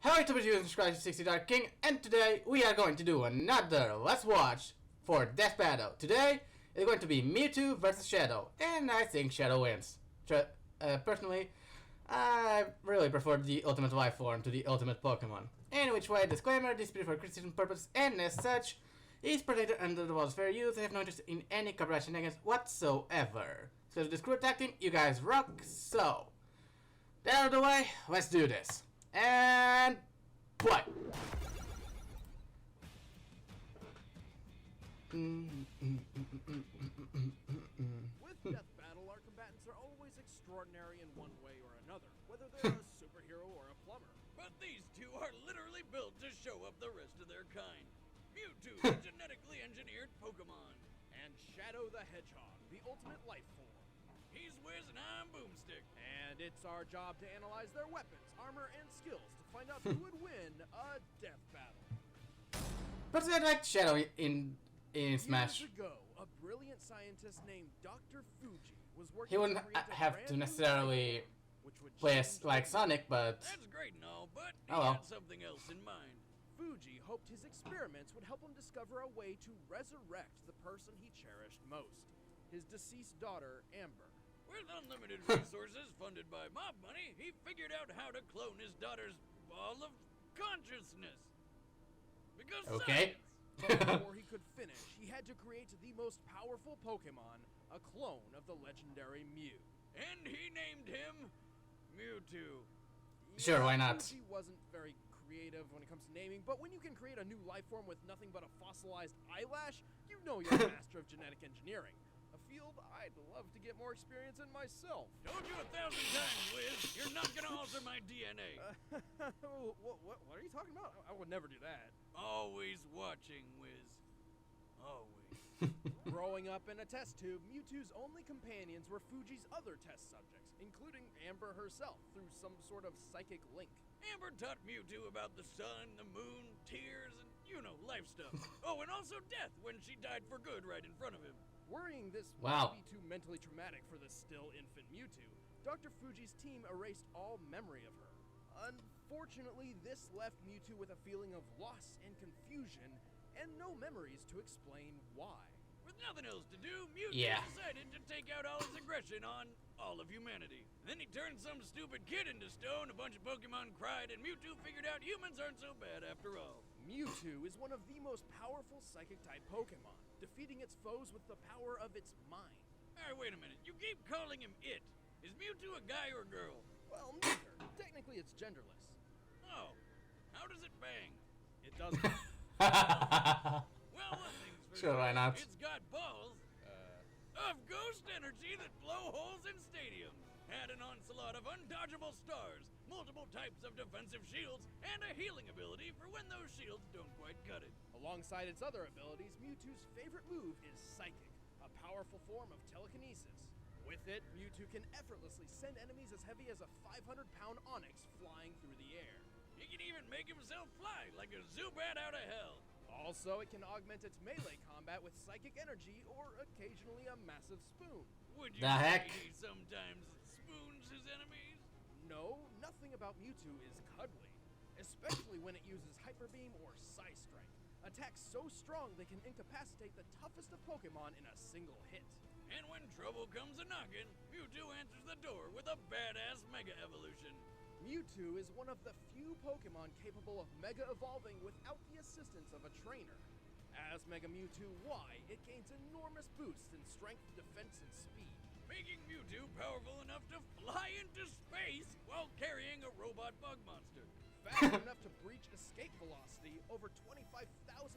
Hello to you, subscribe to 60 Dark King, and today we are going to do another Let's Watch for Death Battle. Today it's going to be Mewtwo versus Shadow, and I think Shadow wins. Personally, I really prefer the Ultimate Life Form to the Ultimate Pokemon. In which way, disclaimer, this is for criticism purposes, and as such, is protected under the laws of fair use. I have no interest in any copyright shenanigans whatsoever. So this crew attacking, you guys rock, so that out of the way, let's do this. And play. With Death Battle, our combatants are always extraordinary in one way or another, whether they're a superhero or a plumber. But these two are literally built to show up the rest of their kind. Mewtwo, a genetically engineered Pokemon. And Shadow the Hedgehog, the ultimate life form. He's Wiz and I'm Boomstick. And it's our job to analyze their weapons, armor, and skills to find out who would win a death battle. But I like Shadow in Smash. Years ago, a brilliant scientist named Dr. Fuji was working He wouldn't to create a have brand to new necessarily life form, which would play change like the Sonic, but That's great and all, but he Oh well. had something else in mind. Fuji hoped his experiments would help him discover a way to resurrect the person he cherished most, his deceased daughter, Amber. With unlimited resources funded by mob money, he figured out how to clone his daughter's ball of consciousness. Because Okay. science. But before he could finish, he had to create the most powerful Pokemon, a clone of the legendary Mew. And he named him Mewtwo. Sure, why not? Fuji wasn't very creative when it comes to naming, but when you can create a new life form with nothing but a fossilized eyelash, you know you're a master of genetic engineering. A field I'd love to get more experience in myself. Told you 1,000 times, Wiz, you're not gonna alter my DNA. What are you talking about? I would never do that. Always watching, Wiz. Always. Growing up in a test tube, Mewtwo's only companions were Fuji's other test subjects, including Amber herself, through some sort of psychic link. Amber taught Mewtwo about the sun, the moon, tears, and, life stuff. Oh, and also death when she died for good right in front of him. Worrying this Wow. might be too mentally traumatic for the still infant Mewtwo, Dr. Fuji's team erased all memory of her. Unfortunately, this left Mewtwo with a feeling of loss and confusion, and no memories to explain why. With nothing else to do, Mewtwo Yeah. decided to take out all his aggression on all of humanity. Then he turned some stupid kid into stone, a bunch of Pokemon cried, and Mewtwo figured out humans aren't so bad after all. Mewtwo is one of the most powerful psychic-type Pokemon, defeating its foes with the power of its mind. Alright, wait a minute. You keep calling him it. Is Mewtwo a guy or a girl? Well, neither. Technically, it's genderless. Oh. How does it bang? It doesn't. Well, one thing's for Sure, why not? It's got balls of ghost energy that blow holes in stadiums. Had an onslaught of undodgeable stars, multiple types of defensive shields, and a healing ability for when those shields don't quite cut it. Alongside its other abilities, Mewtwo's favorite move is Psychic, a powerful form of telekinesis. With it, Mewtwo can effortlessly send enemies as heavy as a 500-pound Onyx flying through the air. He can even make himself fly like a Zubat out of hell. Also, it can augment its melee combat with psychic energy or occasionally a massive spoon. Would you The heck? say he sometimes spoons his enemies? No, nothing about Mewtwo is cuddly, especially when it uses Hyper Beam or Psy Strike, attacks so strong they can incapacitate the toughest of Pokemon in a single hit. And when trouble comes a-knockin', Mewtwo answers the door with a badass Mega Evolution. Mewtwo is one of the few Pokemon capable of Mega Evolving without the assistance of a trainer. As Mega Mewtwo Y, it gains enormous boosts in strength, defense, and speed. Making Mewtwo powerful enough to fly into space while carrying a robot bug monster. Fast enough to breach escape velocity over 25,000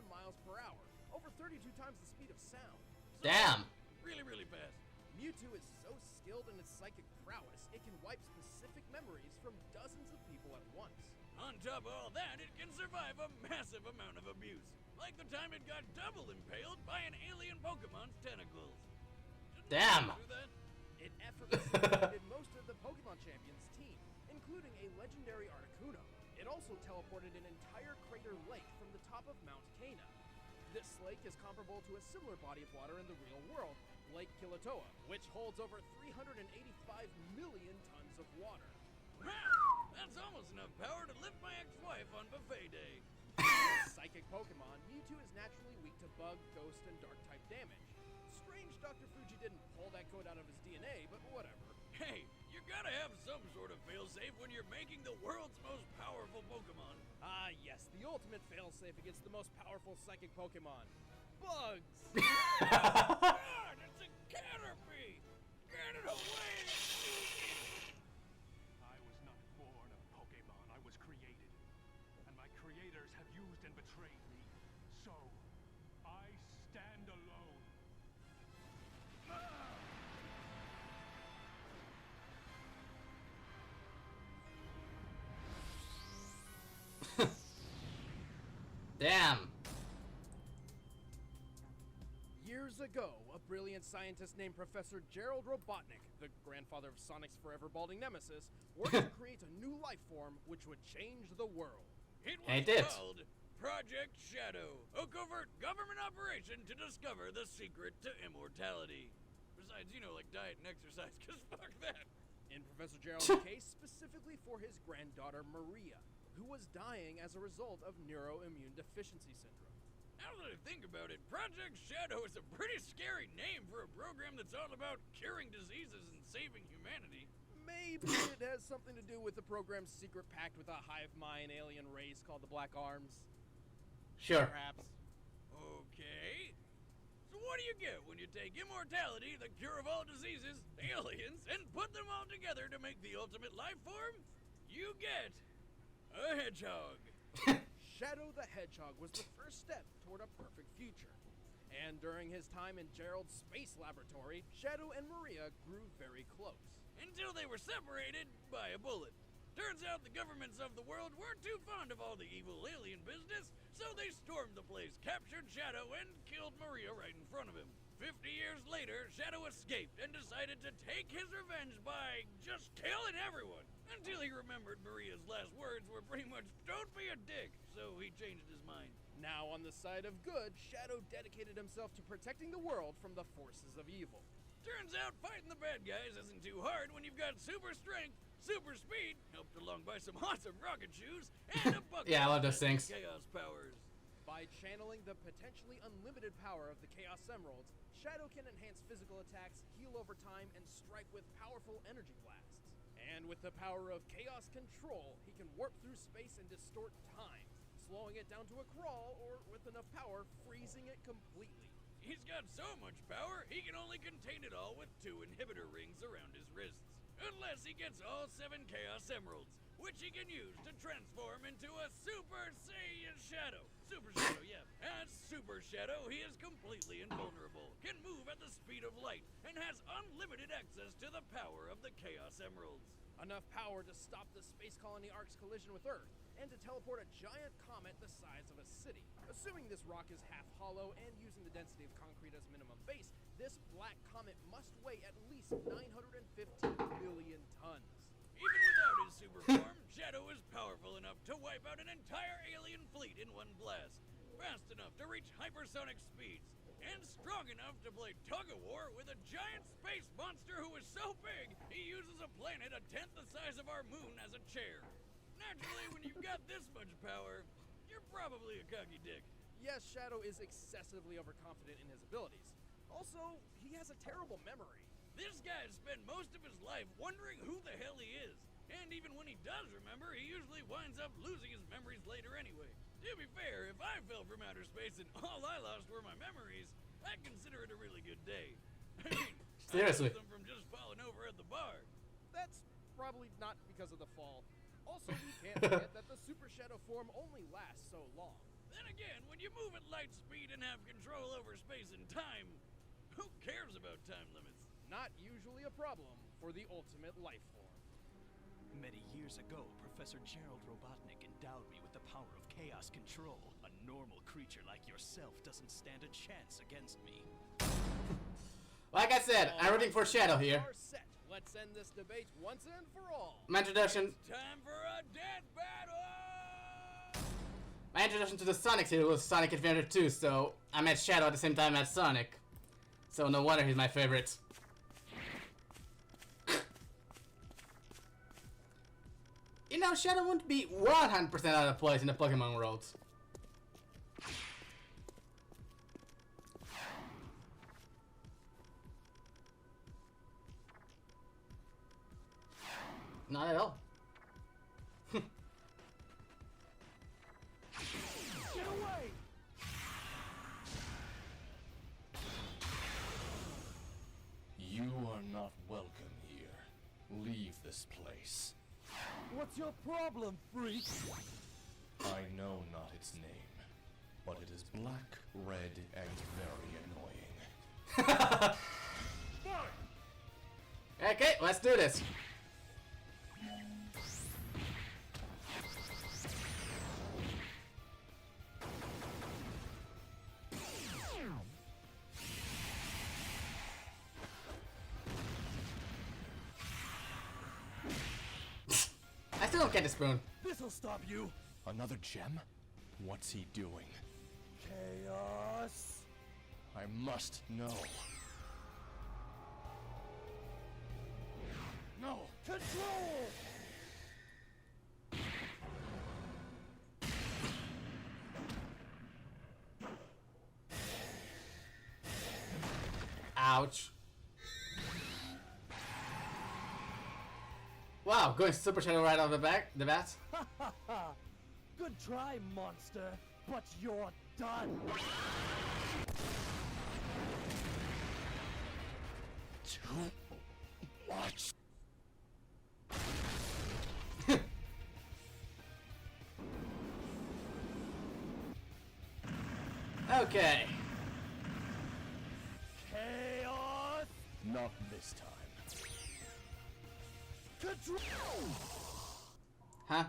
miles per hour, over 32 times the speed of sound. So, Damn. Really, really fast. Mewtwo is so skilled in its psychic prowess, it can wipe specific memories from dozens of people at once. On top of all that, it can survive a massive amount of abuse. Like the time it got double impaled by an alien Pokemon's tentacles. Didn't Damn. I do that? It effortlessly defeated most of the Pokemon Champions team, including a legendary Articuno. It also teleported an entire crater lake from the top of Mount Cana. This lake is comparable to a similar body of water in the real world, Lake Kilauea, which holds over 385 million tons of water. Wow! That's almost enough power to lift my ex-wife psychic Pokemon, Mewtwo is naturally weak to bug, ghost, and dark type damage. Strange Dr. Fuji didn't pull that code out of his DNA, but whatever. Hey, you gotta have some sort of failsafe when you're making the world's most powerful Pokemon. Ah, yes, the ultimate failsafe against the most powerful psychic Pokemon. Bugs! God, it's a Caterpie! Get it away! I was not born a Pokemon, I was created. And my creators have used and betrayed me. So, I stand alone. Damn. Years ago, a brilliant scientist named Professor Gerald Robotnik, the grandfather of Sonic's forever balding nemesis, worked to create a new life form which would change the world. It And was it did. called Project Shadow, a covert government operation to discover the secret to immortality. Besides, you know, like diet and exercise, cause fuck that. In Professor Gerald's case, specifically for his granddaughter Maria, who was dying as a result of neuroimmune deficiency syndrome. Now that I think about it, Project Shadow is a pretty scary name for a program that's all about curing diseases and saving humanity. Maybe it has something to do with the program's secret pact with a hive mind alien race called the Black Arms. Sure. Perhaps. Okay. So what do you get when you take immortality, the cure of all diseases, aliens, and put them all together to make the ultimate life form? You get a hedgehog. Shadow the Hedgehog was the first step toward a perfect future. And during his time in Gerald's space laboratory, Shadow and Maria grew very close. Until they were separated by a bullet. Turns out the governments of the world weren't too fond of all the evil alien business, so they stormed the place, captured Shadow, and killed Maria right in front of him. 50 years later, Shadow escaped and decided to take his revenge by just killing everyone. Until he remembered Maria's last words were pretty much, "Don't be a dick," so he changed his mind. Now on the side of good, Shadow dedicated himself to protecting the world from the forces of evil. Turns out fighting the bad guys isn't too hard when you've got super strength, super speed, helped along by some awesome rocket shoes, and a bucket Yeah, I love those of things. chaos powers. By channeling the potentially unlimited power of the Chaos Emeralds, Shadow can enhance physical attacks, heal over time, and strike with powerful energy blasts. And with the power of Chaos Control, he can warp through space and distort time, slowing it down to a crawl, or with enough power, freezing it completely. He's got so much power, he can only contain it all with 2 inhibitor rings around his wrists. Unless he gets all 7 Chaos Emeralds, which he can use to transform into a Super Saiyan Shadow. Super Shadow, yeah. As Super Shadow, he is completely invulnerable, can move at the speed of light, and has unlimited access to the power of the Chaos Emeralds. Enough power to stop the space colony Ark's collision with Earth, and to teleport a giant comet the size of a city. Assuming this rock is half hollow and using the density of concrete as minimum base, this black comet must weigh at least 915 million tons. Even without his super form, Shadow is powerful enough to wipe out an entire alien fleet in one blast, fast enough to reach hypersonic speeds, and strong enough to play tug-of-war with a giant space monster who is so big he uses a planet a tenth the size of our moon as a chair. Naturally, when you've got this much power, you're probably a cocky dick. Yes, Shadow is excessively overconfident in his abilities. Also, he has a terrible memory. This guy's spent most of his life wondering who the hell he is. And even when he does remember, he usually winds up losing his memories later anyway. To be fair, if I fell from outer space and all I lost were my memories, I'd consider it a really good day. I mean, Seriously. I lost them from just falling over at the bar. That's probably not because of the fall. Also, we can't forget that the Super Shadow form only lasts so long. Then again, when you move at light speed and have control over space and time, who cares about time limits? Not usually a problem for the ultimate life form. Many years ago, Professor Gerald Robotnik endowed me with the power of chaos control. A normal creature like yourself doesn't stand a chance against me. Like I said, I'm rooting for Shadow here. Are set. Let's end this debate once and for all. My introduction Time for a death battle! to the Sonic series was Sonic Adventure 2, so I met Shadow at the same time as Sonic. So no wonder he's my favorite. You know, Shadow wouldn't be 100% out of place in the Pokemon world. Not at all. Get away! You are not welcome here. Leave this place. What's your problem, freak? I know not its name, but it is black, red, and very annoying. Okay, let's do this. I still don't get the spoon. This'll stop you. Another gem? What's he doing? Chaos. I must know. No! Control. Ouch. Wow, going Super Shadow right off the bat. Ha ha ha! Good try, monster, but you're done. Too much. Okay. Chaos. Not this time. Control. Huh?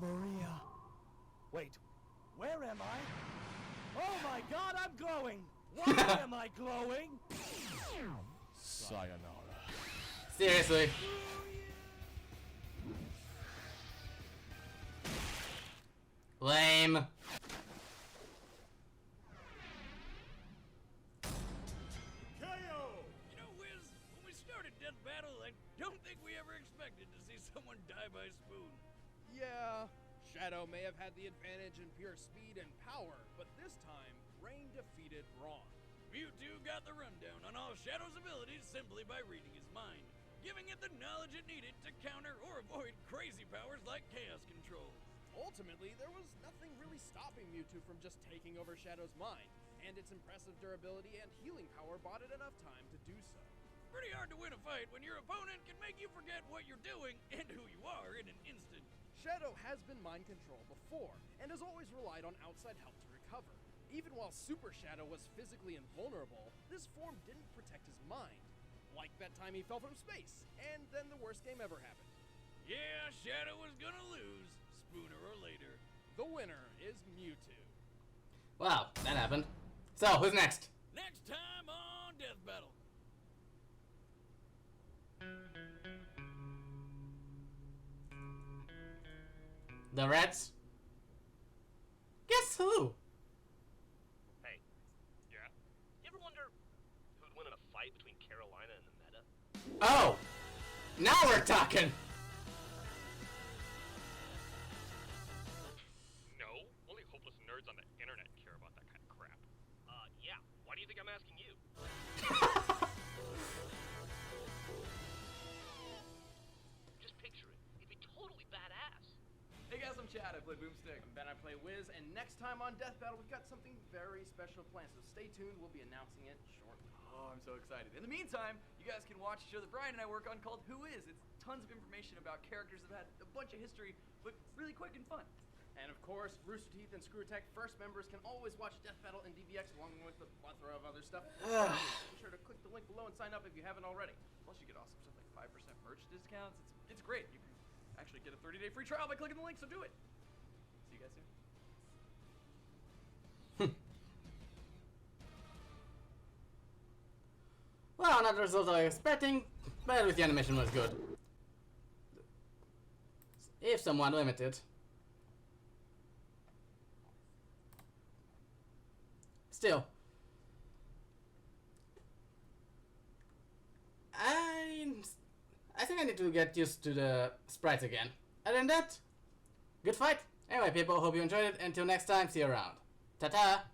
Maria. Wait, where am I? Oh my god, I'm glowing! Why am I glowing? Sayonara. Seriously. Lame. You know, Wiz, when we started Death Battle, I don't think we ever expected to see someone die by spoon. Yeah, Shadow may have had the advantage in pure speed and power, but this time, Rain defeated Brawn. Mewtwo got the rundown on all Shadow's abilities simply by reading his mind, giving it the knowledge it needed to counter or avoid crazy powers like Chaos Control. Ultimately, there was nothing really stopping Mewtwo from just taking over Shadow's mind, and its impressive durability and healing power bought it enough time to do so. Pretty hard to win a fight when your opponent can make you forget what you're doing and who you are in an instant. Shadow has been mind controlled before, and has always relied on outside help to recover. Even while Super Shadow was physically invulnerable, this form didn't protect his mind. Like that time he fell from space, and then the worst game ever happened. Yeah, Shadow was gonna lose, sooner or later. The winner is Mewtwo. Wow, that happened. So, who's next? Next time on Death Battle. The Reds? Guess who? Hey, yeah? You ever wonder who'd win in a fight between Carolina and the meta? Oh! Now we're talking! No, only hopeless nerds on the internet care about that kind of crap. Yeah. Why do you think I'm asking you? Just picture it. It'd be totally badass. Hey guys, I'm Chad. I play Boomstick. I'm Ben, I play Wiz, and next time on Death Battle, we've got something very special planned, so stay tuned, we'll be announcing it shortly. Oh, I'm so excited. In the meantime, you guys can watch a show that Brian and I work on called Who Is? It's tons of information about characters that have had a bunch of history, but really quick and fun. And of course, Rooster Teeth and Screw Attack First members can always watch Death Battle in DBX along with a plethora of other stuff. Be sure to click the link below and sign up if you haven't already. Plus, you get awesome stuff like 5% merch discounts. It's great. You can actually get a 30-day free trial by clicking the link, so do it. See you guys soon. Well, not the result I was expecting, but at least the animation was good. If somewhat limited. Still. I think I need to get used to the sprites again. Other than that, good fight. Anyway, people, hope you enjoyed it. Until next time, see you around. Ta-ta!